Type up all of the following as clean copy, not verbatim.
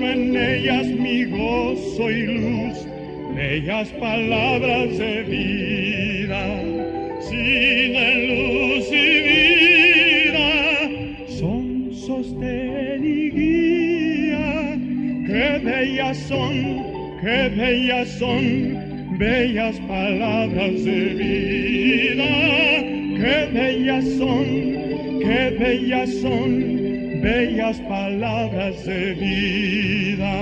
en ellas mi gozo y luz, bellas palabras de vida, sin luz y vida, son sostén y guía. Qué bellas son, bellas palabras de vida. Qué bellas son, bellas palabras de vida.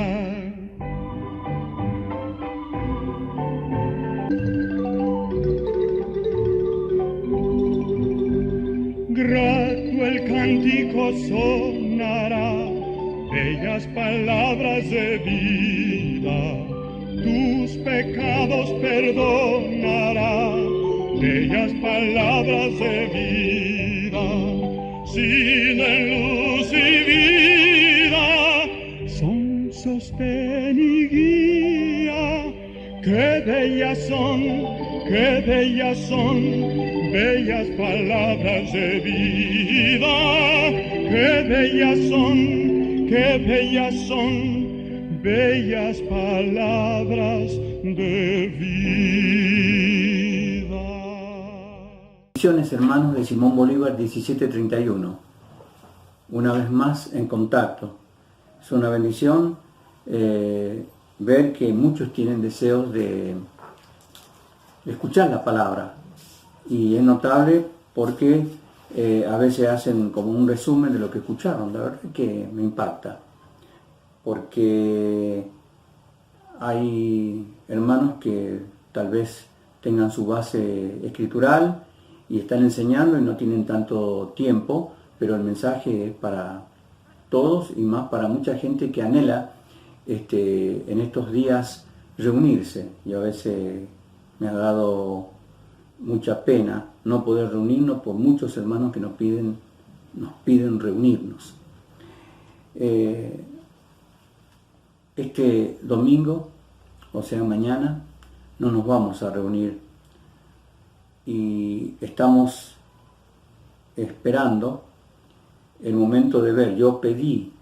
Grato el cántico sonará, bellas palabras de vida. Tus pecados perdonará, bellas palabras de vida. Sin luz y vida, son sostén y guía. Qué bellas son, bellas palabras de vida. Qué bellas son, bellas palabras de vida. Misiones, hermanos, de Simón Bolívar, 1731. Una vez más en contacto. Es una bendición ver que muchos tienen deseos de escuchar la palabra. Y es notable porque a veces hacen como un resumen de lo que escucharon. La verdad que me impacta. Porque hay hermanos que tal vez tengan su base escritural y están enseñando y no tienen tanto tiempo, pero el mensaje es para todos y más para mucha gente que anhela en estos días reunirse. Y a veces me ha dado mucha pena no poder reunirnos por muchos hermanos que nos piden reunirnos. Este domingo, o sea mañana, no nos vamos a reunir y estamos esperando el momento de ver. Yo pedí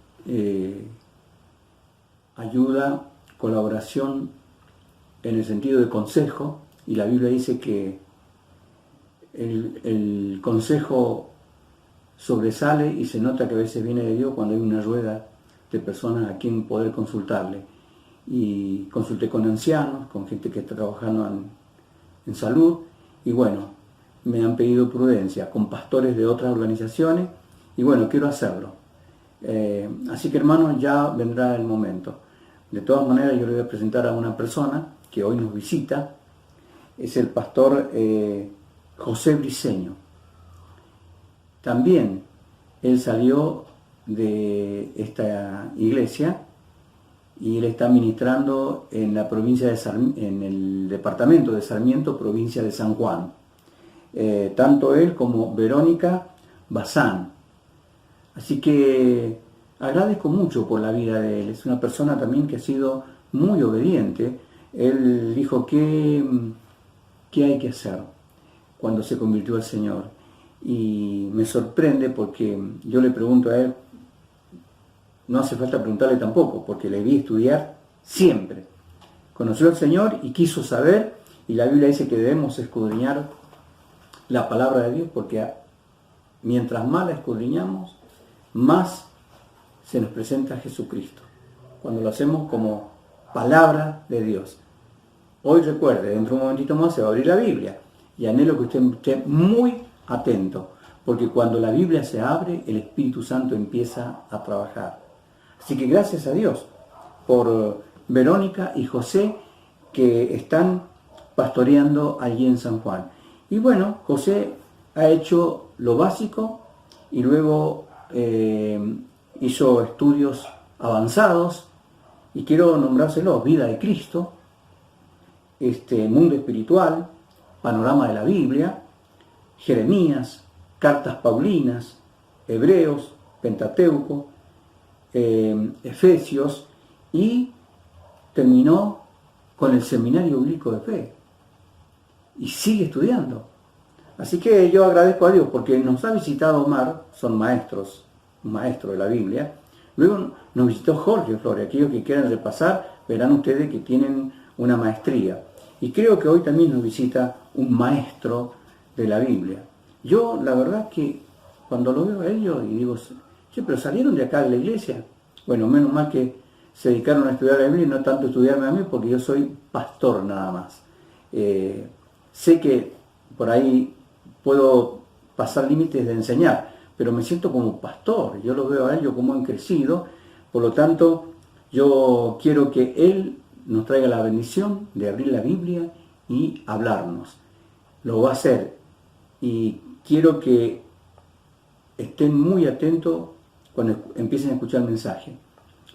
ayuda, colaboración en el sentido de consejo, y la Biblia dice que el consejo sobresale y se nota que a veces viene de Dios cuando hay una rueda de personas a quien poder consultarle. Y consulté con ancianos, con gente que está trabajando en salud, y bueno, me han pedido prudencia, con pastores de otras organizaciones, y bueno, quiero hacerlo. Así que hermanos, ya vendrá el momento. De todas maneras, yo le voy a presentar a una persona que hoy nos visita, es el pastor José Briceño. También él salió de esta iglesia y él está ministrando en la provincia en el departamento de Sarmiento, provincia de San Juan. Tanto él como Verónica Bazán. Así que agradezco mucho por la vida de él. Es una persona también que ha sido muy obediente. Él dijo qué hay que hacer cuando se convirtió al Señor. Y me sorprende porque yo le pregunto a él, no hace falta preguntarle tampoco, porque le vi estudiar siempre. Conoció al Señor y quiso saber, y la Biblia dice que debemos escudriñar la palabra de Dios, porque mientras más la escudriñamos, más se nos presenta Jesucristo, cuando lo hacemos como palabra de Dios. Hoy recuerde, dentro de un momentito más se va a abrir la Biblia, y anhelo que usted esté muy atento, porque cuando la Biblia se abre, el Espíritu Santo empieza a trabajar. Así que gracias a Dios por Verónica y José, que están pastoreando allí en San Juan. Y bueno, José ha hecho lo básico y luego hizo estudios avanzados, y quiero nombrárselos: Vida de Cristo, Mundo Espiritual, Panorama de la Biblia, Jeremías, Cartas Paulinas, Hebreos, Pentateuco, Efesios, y terminó con el Seminario Bíblico de Fe y sigue estudiando. Así que yo agradezco a Dios porque nos ha visitado Omar, son maestros, un maestro de la Biblia, Luego nos visitó Jorge Flores. Aquellos que quieran repasar, verán ustedes que tienen una maestría. Y creo que hoy también nos visita un maestro de la Biblia. Yo, la verdad que cuando lo veo a ellos y digo, che, pero salieron de acá de la iglesia. Bueno, menos mal que se dedicaron a estudiar la Biblia y no tanto a estudiarme a mí, porque yo soy pastor nada más. Sé que por ahí puedo pasar límites de enseñar, pero me siento como pastor. Yo los veo a ellos como han crecido. Por lo tanto, yo quiero que Él nos traiga la bendición de abrir la Biblia y hablarnos. Lo va a hacer. Y quiero que estén muy atentos cuando empiecen a escuchar el mensaje,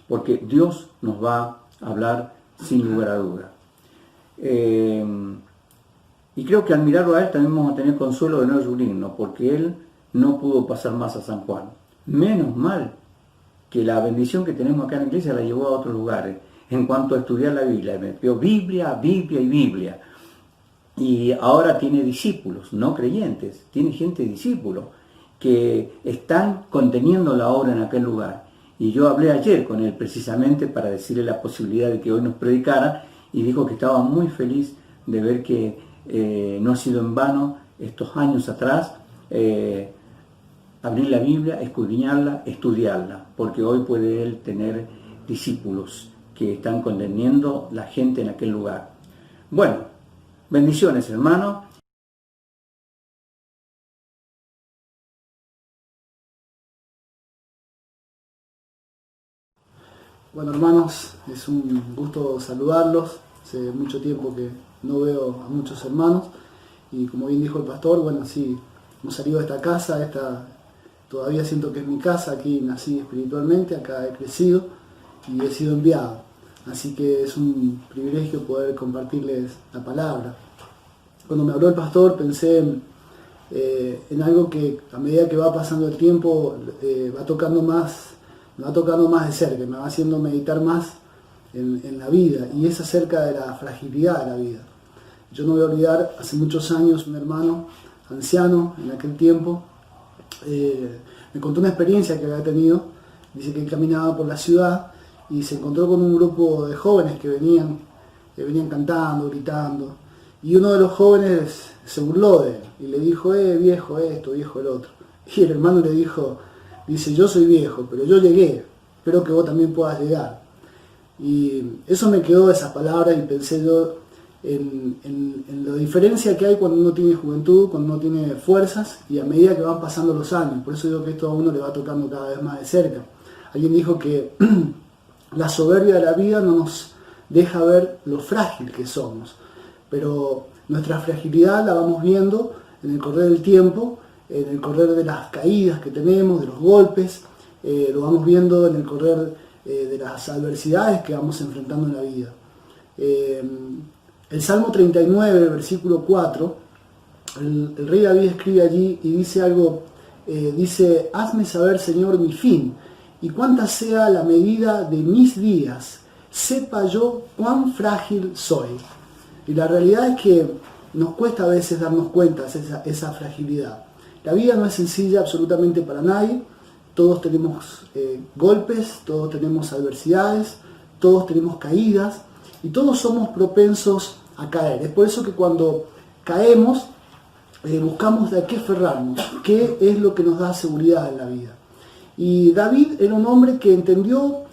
porque Dios nos va a hablar sin lugar a duda. Y creo que al mirarlo a Él también vamos a tener consuelo de no sufrirnos, porque Él no pudo pasar más a San Juan. Menos mal que la bendición que tenemos acá en la iglesia la llevó a otros lugares, en cuanto a estudiar la Biblia. Me pidió Biblia, Biblia y Biblia. Y ahora tiene discípulos, no creyentes, tiene gente discípulos que están conteniendo la obra en aquel lugar. Y yo hablé ayer con él precisamente para decirle la posibilidad de que hoy nos predicara, y dijo que estaba muy feliz de ver que no ha sido en vano estos años atrás abrir la Biblia, escudriñarla, estudiarla, porque hoy puede él tener discípulos que están conteniendo la gente en aquel lugar. Bueno, bendiciones, hermano. Bueno, hermanos, es un gusto saludarlos. Hace mucho tiempo que no veo a muchos hermanos y como bien dijo el pastor, bueno, sí, hemos salido de esta casa, todavía siento que es mi casa, aquí nací espiritualmente, acá he crecido y he sido enviado. Así que es un privilegio poder compartirles la palabra. Cuando me habló el pastor pensé en algo que a medida que va pasando el tiempo me va tocando más de cerca, me va haciendo meditar más en la vida, y es acerca de la fragilidad de la vida. Yo no voy a olvidar, hace muchos años un hermano anciano en aquel tiempo me contó una experiencia que había tenido. Dice que él caminaba por la ciudad y se encontró con un grupo de jóvenes que venían cantando, gritando, y uno de los jóvenes se burló de él y le dijo, viejo esto, viejo el otro. Y el hermano le dijo, dice, yo soy viejo, pero yo llegué, espero que vos también puedas llegar. Y eso me quedó esa palabra, y pensé yo en la diferencia que hay cuando uno tiene juventud, cuando uno tiene fuerzas, y a medida que van pasando los años. Por eso digo que esto a uno le va tocando cada vez más de cerca. Alguien dijo que la soberbia de la vida no nos deja ver lo frágil que somos, pero nuestra fragilidad la vamos viendo en el correr del tiempo, en el correr de las caídas que tenemos, de los golpes, lo vamos viendo en el correr de las adversidades que vamos enfrentando en la vida. El Salmo 39, versículo 4, el rey David escribe allí y dice algo, dice, hazme saber, Señor, mi fin, y cuánta sea la medida de mis días, sepa yo cuán frágil soy. Y la realidad es que nos cuesta a veces darnos cuenta de esa fragilidad. La vida no es sencilla absolutamente para nadie. Todos tenemos golpes, todos tenemos adversidades, todos tenemos caídas y todos somos propensos a caer. Es por eso que cuando caemos buscamos de qué aferrarnos, qué es lo que nos da seguridad en la vida. Y David era un hombre que entendió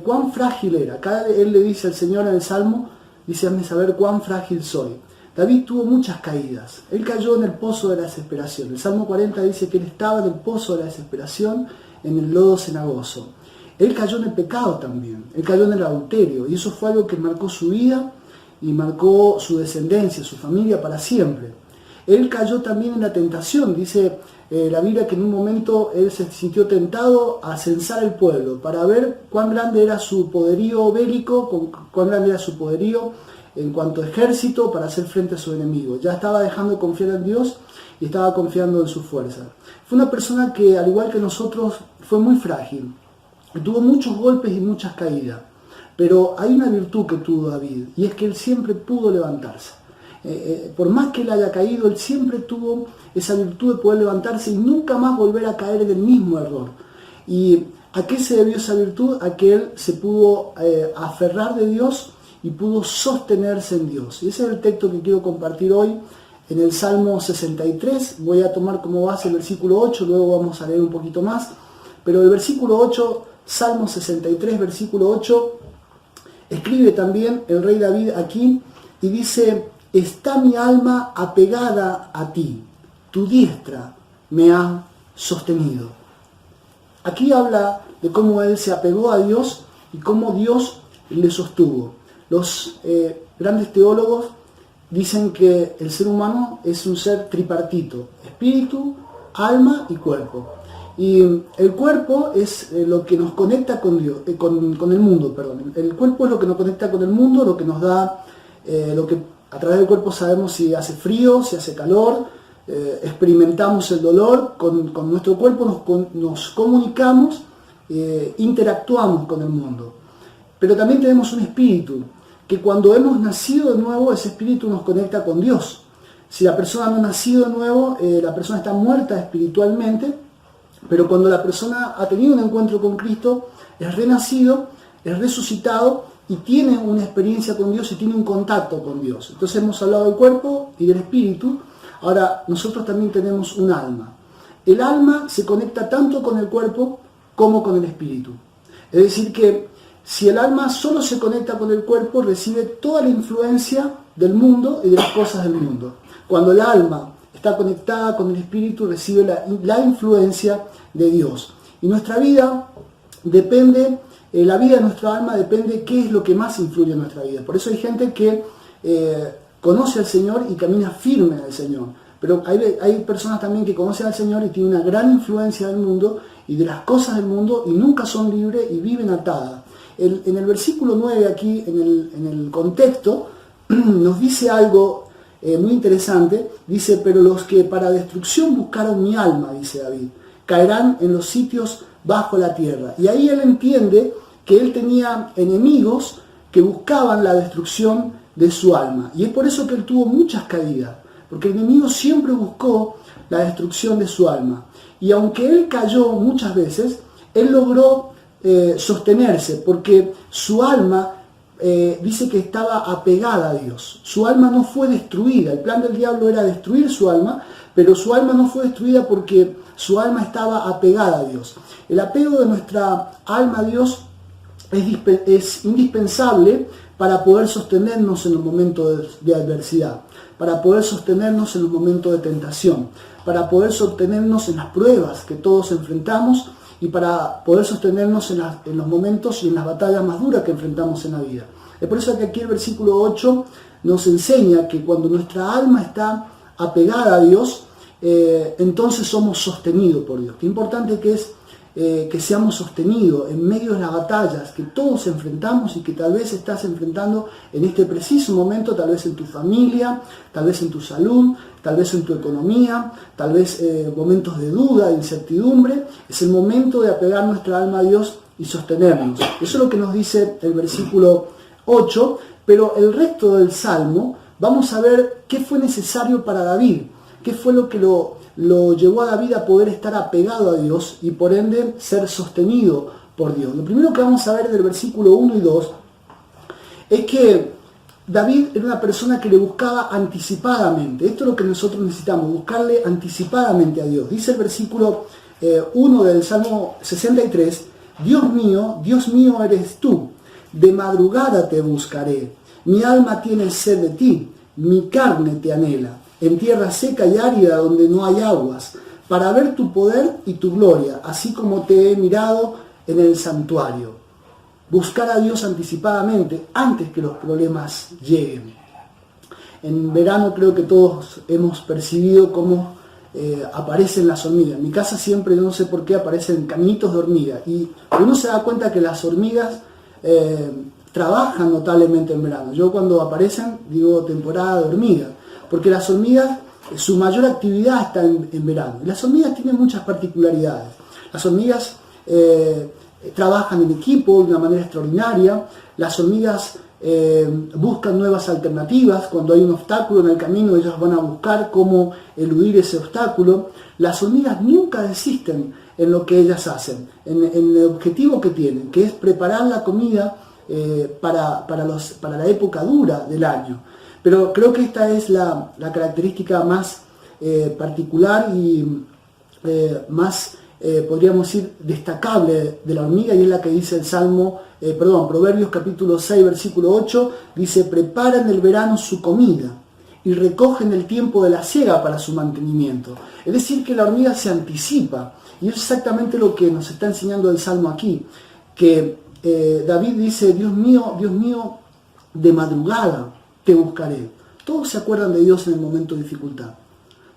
cuán frágil era. Acá él le dice al Señor en el Salmo, dice, hazme saber cuán frágil soy. David tuvo muchas caídas. Él cayó en el pozo de la desesperación. El Salmo 40 dice que él estaba en el pozo de la desesperación, en el lodo cenagoso. Él cayó en el pecado también. Él cayó en el adulterio. Y eso fue algo que marcó su vida y marcó su descendencia, su familia para siempre. Él cayó también en la tentación. Dice la Biblia que en un momento él se sintió tentado a censar el pueblo para ver cuán grande era su poderío bélico, cuán grande era su poderío en cuanto a ejército para hacer frente a su enemigo. Ya estaba dejando de confiar en Dios y estaba confiando en su fuerza. Fue una persona que, al igual que nosotros, fue muy frágil. Tuvo muchos golpes y muchas caídas. Pero hay una virtud que tuvo David, y es que él siempre pudo levantarse. Por más que él haya caído, él siempre tuvo esa virtud de poder levantarse y nunca más volver a caer en el mismo error. Y ¿A qué se debió esa virtud? A que él se pudo aferrar de Dios y pudo sostenerse en Dios. Y ese es el texto que quiero compartir hoy en el Salmo 63. Voy a tomar como base el versículo 8, luego vamos a leer un poquito más. Pero el versículo 8, Salmo 63, versículo 8, escribe también el rey David aquí y dice: está mi alma apegada a ti, tu diestra me ha sostenido. Aquí habla de cómo él se apegó a Dios y cómo Dios le sostuvo. Los grandes teólogos dicen que el ser humano es un ser tripartito: espíritu, alma y cuerpo. Y el cuerpo es lo que nos conecta con Dios, con el mundo, perdón. El cuerpo es lo que nos conecta con el mundo, lo que nos da, lo que a través del cuerpo sabemos si hace frío, si hace calor, experimentamos el dolor, con nuestro cuerpo nos comunicamos, interactuamos con el mundo. Pero también tenemos un espíritu, que cuando hemos nacido de nuevo, ese espíritu nos conecta con Dios. Si la persona no ha nacido de nuevo, la persona está muerta espiritualmente, pero cuando la persona ha tenido un encuentro con Cristo, es renacido, es resucitado y tiene una experiencia con Dios y tiene un contacto con Dios. Entonces hemos hablado del cuerpo y del espíritu. Ahora nosotros también tenemos un alma. El alma se conecta tanto con el cuerpo como con el espíritu. Es decir que si el alma solo se conecta con el cuerpo, recibe toda la influencia del mundo y de las cosas del mundo. Cuando el alma está conectada con el espíritu, recibe la influencia de Dios. Y nuestra vida depende, la vida de nuestra alma depende de qué es lo que más influye en nuestra vida. Por eso hay gente que conoce al Señor y camina firme al Señor. Pero hay personas también que conocen al Señor y tienen una gran influencia del mundo y de las cosas del mundo y nunca son libres y viven atadas. En el versículo 9 aquí, en el contexto, nos dice algo muy interesante. Dice: pero los que para destrucción buscaron mi alma, dice David, caerán en los sitios bajo la tierra. Y ahí él entiende que él tenía enemigos que buscaban la destrucción de su alma. Y es por eso que él tuvo muchas caídas, porque el enemigo siempre buscó la destrucción de su alma. Y aunque él cayó muchas veces, él logró sostenerse, porque su alma dice que estaba apegada a Dios. Su alma no fue destruida. El plan del diablo era destruir su alma, pero su alma no fue destruida porque su alma estaba apegada a Dios. El apego de nuestra alma a Dios es indispensable para poder sostenernos en los momentos de adversidad, para poder sostenernos en los momentos de tentación, para poder sostenernos en las pruebas que todos enfrentamos y para poder sostenernos en los momentos y en las batallas más duras que enfrentamos en la vida. Es por eso que aquí el versículo 8 nos enseña que cuando nuestra alma está apegada a Dios, entonces somos sostenidos por Dios. Qué importante que es que seamos sostenidos en medio de las batallas que todos enfrentamos y que tal vez estás enfrentando en este preciso momento, tal vez en tu familia, tal vez en tu salud, tal vez en tu economía, tal vez momentos de duda, de incertidumbre. Es el momento de apegar nuestra alma a Dios y sostenernos. Eso es lo que nos dice el versículo 8, pero el resto del Salmo vamos a ver qué fue necesario para David, qué fue lo que lo llevó a David a poder estar apegado a Dios y por ende ser sostenido por Dios. Lo primero que vamos a ver del versículo 1 y 2 es que David era una persona que le buscaba anticipadamente. Esto es lo que nosotros necesitamos, buscarle anticipadamente a Dios. Dice el versículo 1 del Salmo 63, Dios mío eres tú, de madrugada te buscaré, mi alma tiene sed de ti, mi carne te anhela, en tierra seca y árida donde no hay aguas, para ver tu poder y tu gloria, así como te he mirado en el santuario. Buscar a Dios anticipadamente, antes que los problemas lleguen. En verano creo que todos hemos percibido cómo aparecen las hormigas. En mi casa siempre, no sé por qué, aparecen caminitos de hormiga. Y uno se da cuenta que las hormigas trabajan notablemente en verano. Yo cuando aparecen digo temporada de hormigas, porque las hormigas, su mayor actividad está en verano. Y las hormigas tienen muchas particularidades. Las hormigas trabajan en equipo de una manera extraordinaria. Las hormigas buscan nuevas alternativas. Cuando hay un obstáculo en el camino, ellas van a buscar cómo eludir ese obstáculo. Las hormigas nunca desisten en lo que ellas hacen, en el objetivo que tienen, que es preparar la comida para la época dura del año. Pero creo que esta es la característica más particular y más, podríamos decir, destacable de la hormiga, y es la que dice el Proverbios capítulo 6, versículo 8, dice: prepara en el verano su comida y recoge en el tiempo de la siega para su mantenimiento. Es decir, que la hormiga se anticipa, y es exactamente lo que nos está enseñando el Salmo aquí, que David dice: Dios mío, de madrugada te buscaré. Todos se acuerdan de Dios en el momento de dificultad.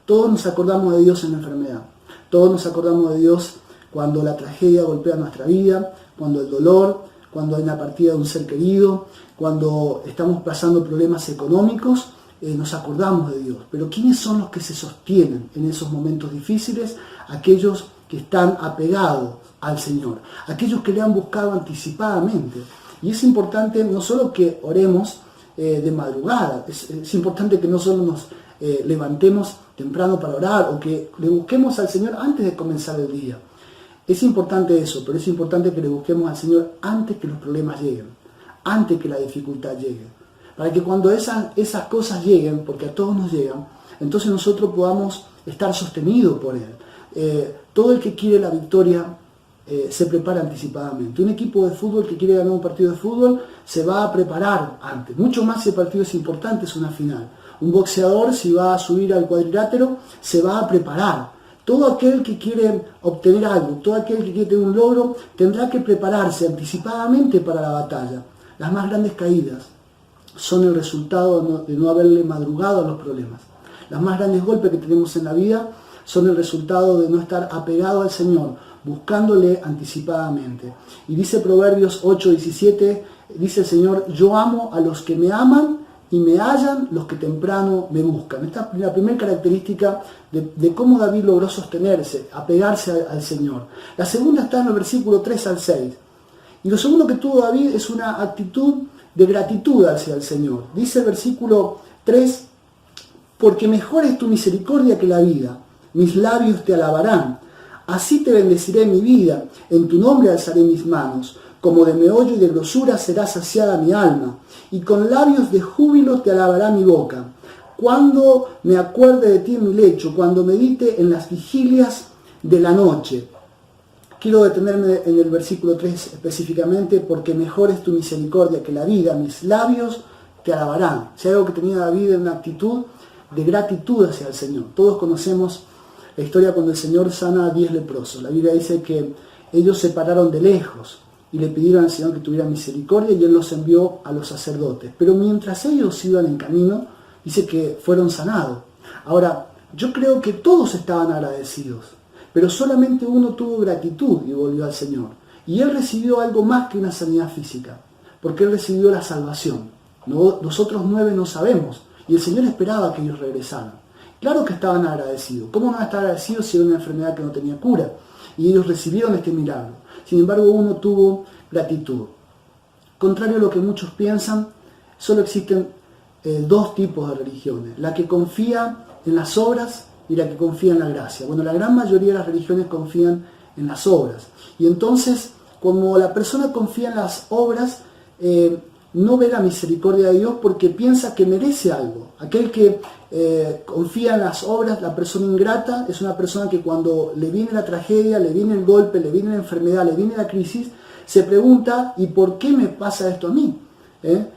Todos nos acordamos de Dios en la enfermedad. Todos nos acordamos de Dios cuando la tragedia golpea nuestra vida, cuando el dolor, cuando hay una partida de un ser querido, cuando estamos pasando problemas económicos, nos acordamos de Dios. Pero ¿quiénes son los que se sostienen en esos momentos difíciles? Aquellos que están apegados al Señor, aquellos que le han buscado anticipadamente. Y es importante no solo que oremos de madrugada, es importante que no solo nos levantemos temprano para orar o que le busquemos al Señor antes de comenzar el día. Es importante eso, pero es importante que le busquemos al Señor antes que los problemas lleguen, antes que la dificultad llegue, para que cuando esas cosas lleguen, porque a todos nos llegan, entonces nosotros podamos estar sostenidos por Él. Todo el que quiere la victoria se prepara anticipadamente. Un equipo de fútbol que quiere ganar un partido de fútbol se va a preparar antes, mucho más si el partido es importante, es una final. Un boxeador, si va a subir al cuadrilátero, se va a preparar. Todo aquel que quiere obtener algo, todo aquel que quiere tener un logro, tendrá que prepararse anticipadamente para la batalla. Las más grandes caídas son el resultado de no haberle madrugado a los problemas. Los más grandes golpes que tenemos en la vida son el resultado de no estar apegado al Señor, buscándole anticipadamente. Y dice Proverbios 8:17, dice el Señor: yo amo a los que me aman y me hallan los que temprano me buscan. Esta es la primera característica de cómo David logró sostenerse, apegarse al Señor. La segunda está en el versículo 3 al 6. Y lo segundo que tuvo David es una actitud de gratitud hacia el Señor. Dice el versículo 3: porque mejor es tu misericordia que la vida, mis labios te alabarán. Así te bendeciré mi vida, en tu nombre alzaré mis manos. Como de meollo y de grosura será saciada mi alma, y con labios de júbilo te alabará mi boca. Cuando me acuerde de ti en mi lecho, cuando medite en las vigilias de la noche. Quiero detenerme en el versículo 3 específicamente: porque mejor es tu misericordia que la vida, mis labios te alabarán. Si hay algo que tenía David en una actitud de gratitud hacia el Señor. Todos conocemos la historia cuando el Señor sana a 10 leprosos. La Biblia dice que ellos se pararon de lejos y le pidieron al Señor que tuviera misericordia, y Él los envió a los sacerdotes. Pero mientras ellos iban en camino, dice que fueron sanados. Ahora, yo creo que todos estaban agradecidos, pero solamente uno tuvo gratitud y volvió al Señor. Y él recibió algo más que una sanidad física, porque él recibió la salvación. Los otros 9 no sabemos, y el Señor esperaba que ellos regresaran. Claro que estaban agradecidos. ¿Cómo no estar agradecidos si era una enfermedad que no tenía cura? Y ellos recibieron este milagro. Sin embargo, uno tuvo gratitud. Contrario a lo que muchos piensan, solo existen 2 tipos de religiones: la que confía en las obras y la que confía en la gracia. Bueno, la gran mayoría de las religiones confían en las obras. Y entonces, como la persona confía en las obras, no ve la misericordia de Dios porque piensa que merece algo. Aquel que confía en las obras, la persona ingrata, es una persona que cuando le viene la tragedia, le viene el golpe, le viene la enfermedad, le viene la crisis, se pregunta: ¿y por qué me pasa esto a mí?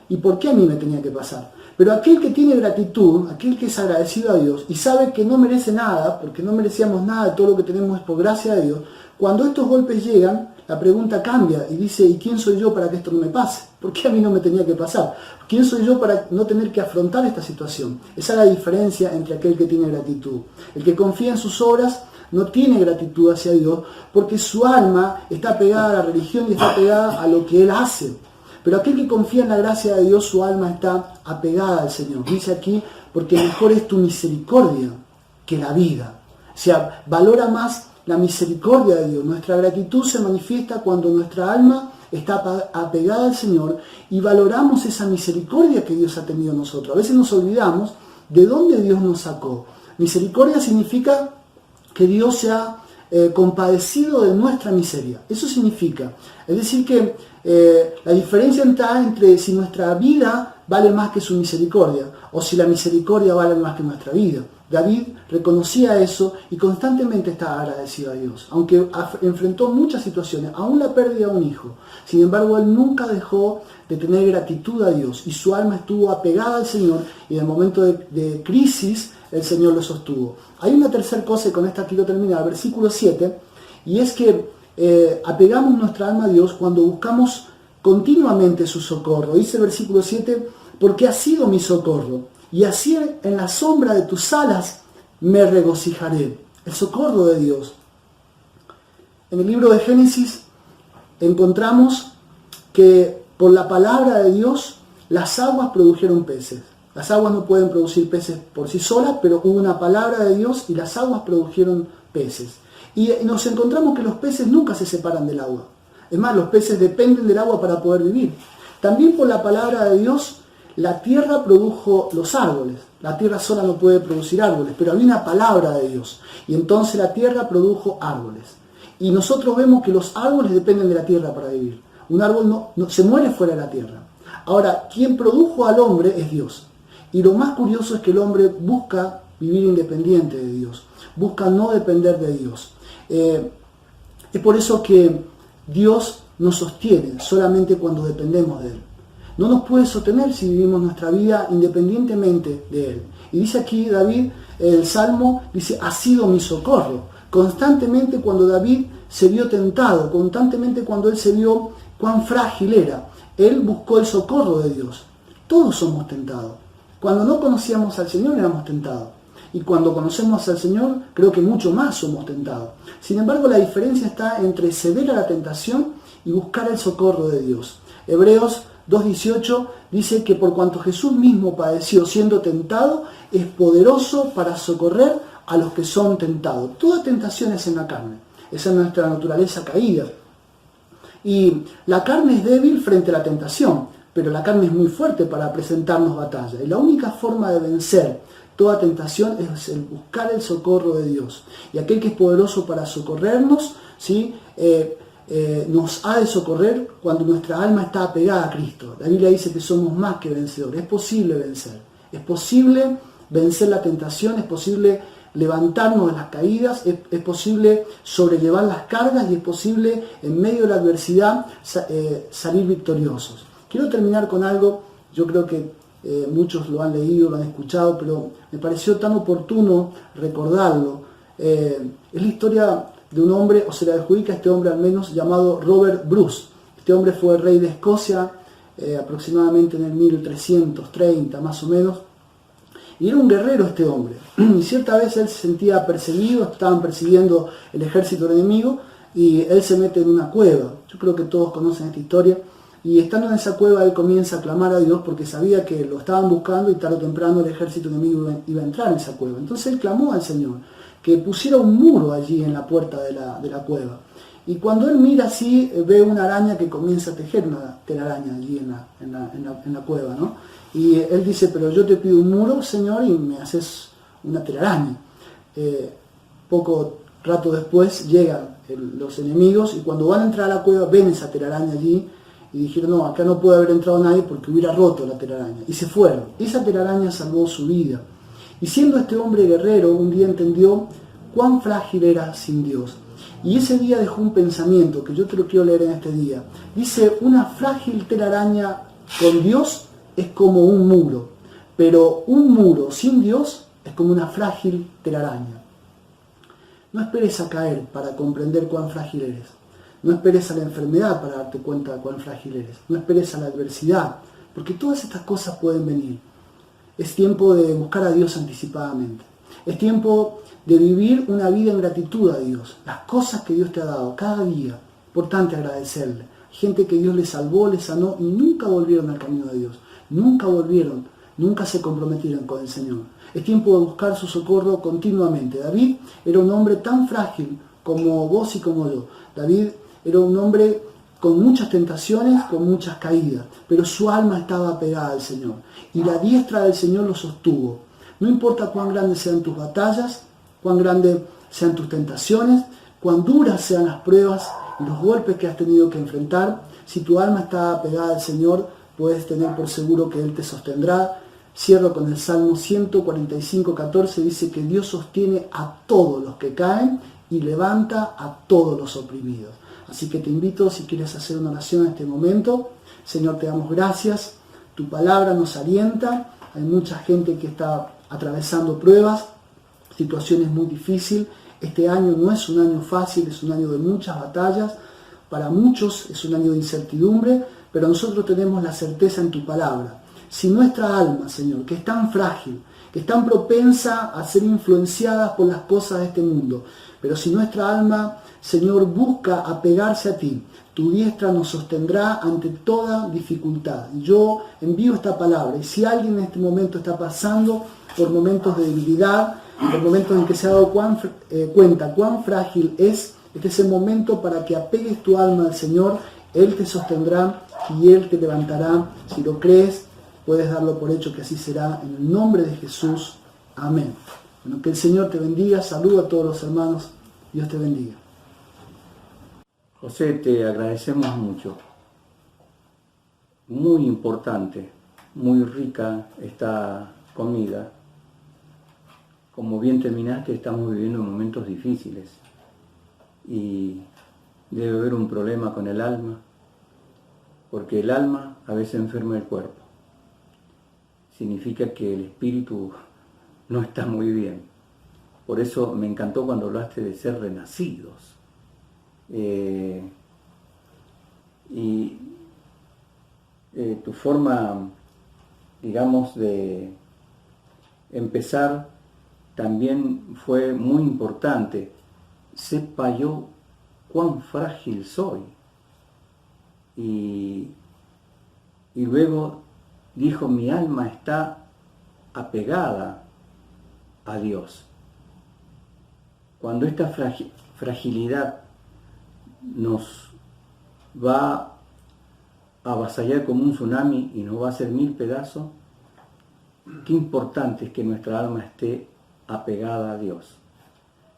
¿Y por qué a mí me tenía que pasar? Pero aquel que tiene gratitud, aquel que es agradecido a Dios y sabe que no merece nada, porque no merecíamos nada, de todo lo que tenemos es por gracia de Dios, cuando estos golpes llegan, la pregunta cambia y dice: ¿y quién soy yo para que esto no me pase? ¿Por qué a mí no me tenía que pasar? ¿Quién soy yo para no tener que afrontar esta situación? Esa es la diferencia entre aquel que tiene gratitud. El que confía en sus obras no tiene gratitud hacia Dios porque su alma está pegada a la religión y está pegada a lo que él hace. Pero aquel que confía en la gracia de Dios, su alma está apegada al Señor. Dice aquí: porque mejor es tu misericordia que la vida. O sea, valora más la misericordia de Dios. Nuestra gratitud se manifiesta cuando nuestra alma está apegada al Señor y valoramos esa misericordia que Dios ha tenido en nosotros. A veces nos olvidamos de dónde Dios nos sacó. Misericordia significa que Dios se ha compadecido de nuestra miseria. Eso significa, es decir que la diferencia está entre si nuestra vida vale más que su misericordia o si la misericordia vale más que nuestra vida. David reconocía eso y constantemente estaba agradecido a Dios, aunque enfrentó muchas situaciones, aún la pérdida de un hijo. Sin embargo, él nunca dejó de tener gratitud a Dios y su alma estuvo apegada al Señor, y en el momento de crisis el Señor lo sostuvo. Hay una tercera cosa, y con esta quiero terminar, versículo 7, y es que apegamos nuestra alma a Dios cuando buscamos continuamente su socorro. Dice el versículo 7, porque ha sido mi socorro, y así en la sombra de tus alas me regocijaré. El socorro de Dios. En el libro de Génesis encontramos que por la palabra de Dios las aguas produjeron peces. Las aguas no pueden producir peces por sí solas, pero hubo una palabra de Dios y las aguas produjeron peces. Y nos encontramos que los peces nunca se separan del agua. Es más, los peces dependen del agua para poder vivir. También por la palabra de Dios, la tierra produjo los árboles. La tierra sola no puede producir árboles, pero había una palabra de Dios. Y entonces la tierra produjo árboles. Y nosotros vemos que los árboles dependen de la tierra para vivir. Un árbol no se muere fuera de la tierra. Ahora, quien produjo al hombre es Dios. Y lo más curioso es que el hombre busca vivir independiente de Dios. Busca no depender de Dios. Es por eso que Dios nos sostiene solamente cuando dependemos de Él. No nos puede sostener si vivimos nuestra vida independientemente de Él. Y dice aquí David, el Salmo, dice, ha sido mi socorro. Constantemente cuando David se vio tentado, constantemente cuando él se vio cuán frágil era, él buscó el socorro de Dios. Todos somos tentados. Cuando no conocíamos al Señor éramos tentados. Y cuando conocemos al Señor, creo que mucho más somos tentados. Sin embargo, la diferencia está entre ceder a la tentación y buscar el socorro de Dios. Hebreos 2.18 dice que por cuanto Jesús mismo padeció siendo tentado, es poderoso para socorrer a los que son tentados. Toda tentación es en la carne. Esa es nuestra naturaleza caída. Y la carne es débil frente a la tentación, pero la carne es muy fuerte para presentarnos batalla. Y la única forma de vencer toda tentación es el buscar el socorro de Dios. Y aquel que es poderoso para socorrernos, ¿sí? Nos ha de socorrer cuando nuestra alma está apegada a Cristo. La Biblia dice que somos más que vencedores. Es posible vencer. Es posible vencer la tentación, es posible levantarnos de las caídas, es posible sobrellevar las cargas y es posible en medio de la adversidad salir victoriosos. Quiero terminar con algo, yo creo que muchos lo han leído, lo han escuchado, pero me pareció tan oportuno recordarlo. Es la historia de un hombre, o se le adjudica a este hombre al menos, llamado Robert Bruce. Este hombre fue rey de Escocia aproximadamente en el 1330 más o menos. Y era un guerrero este hombre. Y cierta vez él se sentía perseguido, estaban persiguiendo el ejército enemigo y él se mete en una cueva. Yo creo que todos conocen esta historia. Y estando en esa cueva él comienza a clamar a Dios porque sabía que lo estaban buscando y tarde o temprano el ejército enemigo iba a entrar en esa cueva. Entonces él clamó al Señor que pusiera un muro allí en la puerta de la cueva. Y cuando él mira así, ve una araña que comienza a tejer una telaraña allí en la cueva, ¿no? Y él dice, pero yo te pido un muro, Señor, y me haces una telaraña. Poco rato después llegan los enemigos y cuando van a entrar a la cueva ven esa telaraña allí y dijeron, no, acá no puede haber entrado nadie porque hubiera roto la telaraña. Y se fueron. Esa telaraña salvó su vida. Y siendo este hombre guerrero, un día entendió cuán frágil era sin Dios. Y ese día dejó un pensamiento que yo te lo quiero leer en este día. Dice, una frágil telaraña con Dios es como un muro, pero un muro sin Dios es como una frágil telaraña. No esperes a caer para comprender cuán frágil eres. No esperes a la enfermedad para darte cuenta de cuán frágil eres. No esperes a la adversidad, porque todas estas cosas pueden venir. Es tiempo de buscar a Dios anticipadamente. Es tiempo de vivir una vida en gratitud a Dios. Las cosas que Dios te ha dado cada día, importante agradecerle. Gente que Dios les salvó, les sanó y nunca volvieron al camino de Dios. Nunca volvieron, nunca se comprometieron con el Señor. Es tiempo de buscar su socorro continuamente. David era un hombre tan frágil como vos y como yo. David era un hombre con muchas tentaciones, con muchas caídas, pero su alma estaba pegada al Señor. Y la diestra del Señor lo sostuvo. No importa cuán grandes sean tus batallas, cuán grandes sean tus tentaciones, cuán duras sean las pruebas y los golpes que has tenido que enfrentar, si tu alma está pegada al Señor, puedes tener por seguro que Él te sostendrá. Cierro con el Salmo 145:14, dice que Dios sostiene a todos los que caen y levanta a todos los oprimidos. Así que te invito, si quieres hacer una oración en este momento. Señor, te damos gracias, tu palabra nos alienta, hay mucha gente que está atravesando pruebas, situaciones muy difíciles. Este año no es un año fácil, es un año de muchas batallas, para muchos es un año de incertidumbre, pero nosotros tenemos la certeza en tu palabra. Si nuestra alma, Señor, que es tan frágil, que es tan propensa a ser influenciada por las cosas de este mundo, pero si nuestra alma, Señor, busca apegarse a ti, tu diestra nos sostendrá ante toda dificultad. Y yo envío esta palabra, y si alguien en este momento está pasando por momentos de debilidad, por momentos en que se ha dado cuenta cuán frágil es, este es el momento para que apegues tu alma al Señor. Él te sostendrá y Él te levantará. Si lo crees, puedes darlo por hecho que así será, en el nombre de Jesús. Amén. Bueno, que el Señor te bendiga. Saludo a todos los hermanos. Dios te bendiga. José, te agradecemos mucho. Muy importante, muy rica esta comida. Como bien terminaste, estamos viviendo momentos difíciles y debe haber un problema con el alma, porque el alma a veces enferma el cuerpo. Significa que el espíritu no está muy bien. Por eso me encantó cuando hablaste de ser renacidos. Tu forma, digamos, de empezar también fue muy importante. Sepa yo cuán frágil soy. Y luego dijo, mi alma está apegada a Dios. Cuando esta fragilidad nos va a avasallar como un tsunami y nos va a hacer 1000 pedazos, qué importante es que nuestra alma esté apegada a Dios.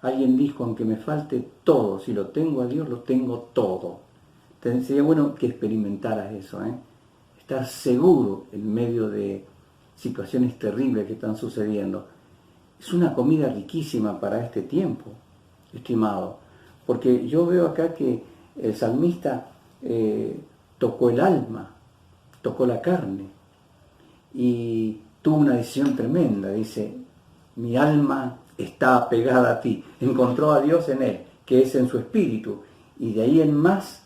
Alguien dijo, aunque me falte todo, si lo tengo a Dios, lo tengo todo. Entonces, sería bueno que experimentaras eso, estar seguro en medio de situaciones terribles que están sucediendo. Es una comida riquísima para este tiempo, estimado, porque yo veo acá que el salmista tocó el alma, tocó la carne y tuvo una decisión tremenda. Dice, mi alma está apegada a ti. Encontró a Dios en él, que es en su espíritu, y de ahí en más,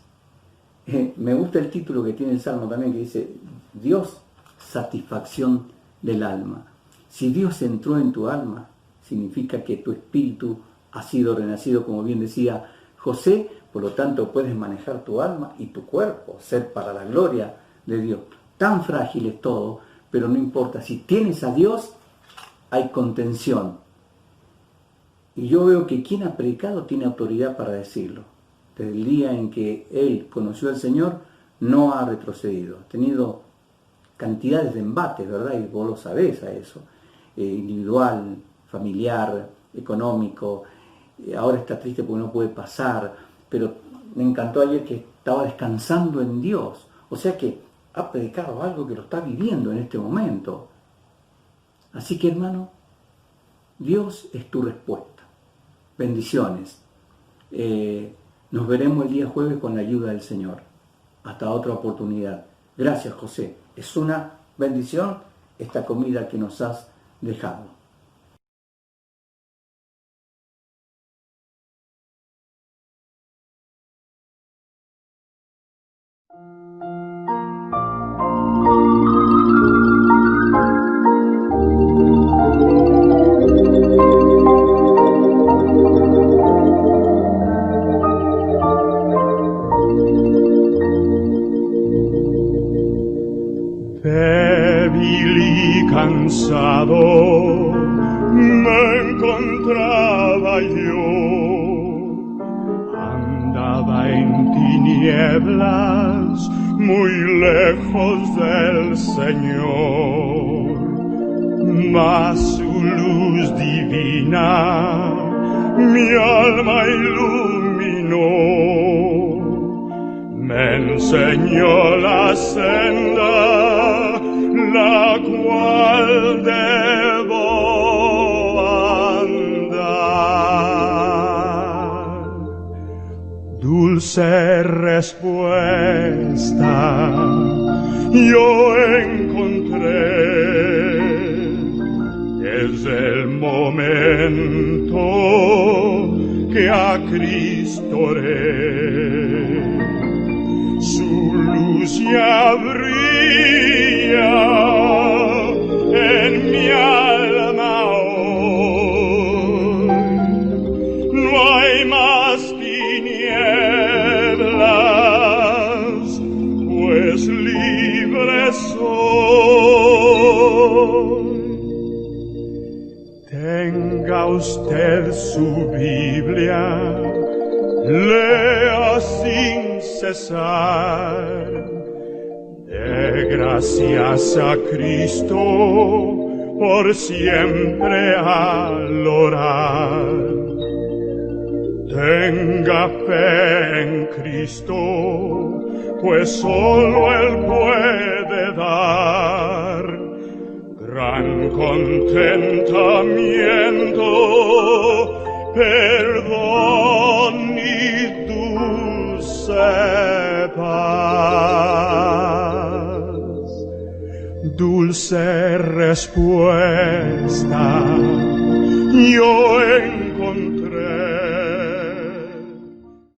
me gusta el título que tiene el Salmo también, que dice, Dios, satisfacción del alma. Si Dios entró en tu alma, significa que tu espíritu ha sido renacido, como bien decía José, por lo tanto puedes manejar tu alma y tu cuerpo, ser para la gloria de Dios. Tan frágil es todo, pero no importa, si tienes a Dios, hay contención. Y yo veo que quien ha predicado tiene autoridad para decirlo. Desde el día en que él conoció al Señor, no ha retrocedido. Ha tenido cantidades de embates, ¿verdad? Y vos lo sabés a eso. Individual, familiar, económico. Ahora está triste porque no puede pasar. Pero me encantó ayer que estaba descansando en Dios. O sea que ha predicado algo que lo está viviendo en este momento. Así que, hermano, Dios es tu respuesta. Bendiciones. Nos veremos el día jueves con la ayuda del Señor. Hasta otra oportunidad. Gracias, José. Es una bendición esta comida que nos has dejado. Débil y cansado me encontraba yo, andaba en tinieblas muy lejos del Señor, mas su luz divina mi alma ilumina. camino, me enseñó la senda, la cual debo andar. Dulce respuesta yo encontré desde el momento que a Cristo oré. Su luz ya brilla en mi alma hoy. No hay más tinieblas, pues libre soy. Tenga usted su Biblia, lea sin cesar, dé gracias a Cristo por siempre al orar. Tenga fe en Cristo, pues solo Él puede dar gran contentamiento, perdón y dulce paz. Dulce respuesta yo encontré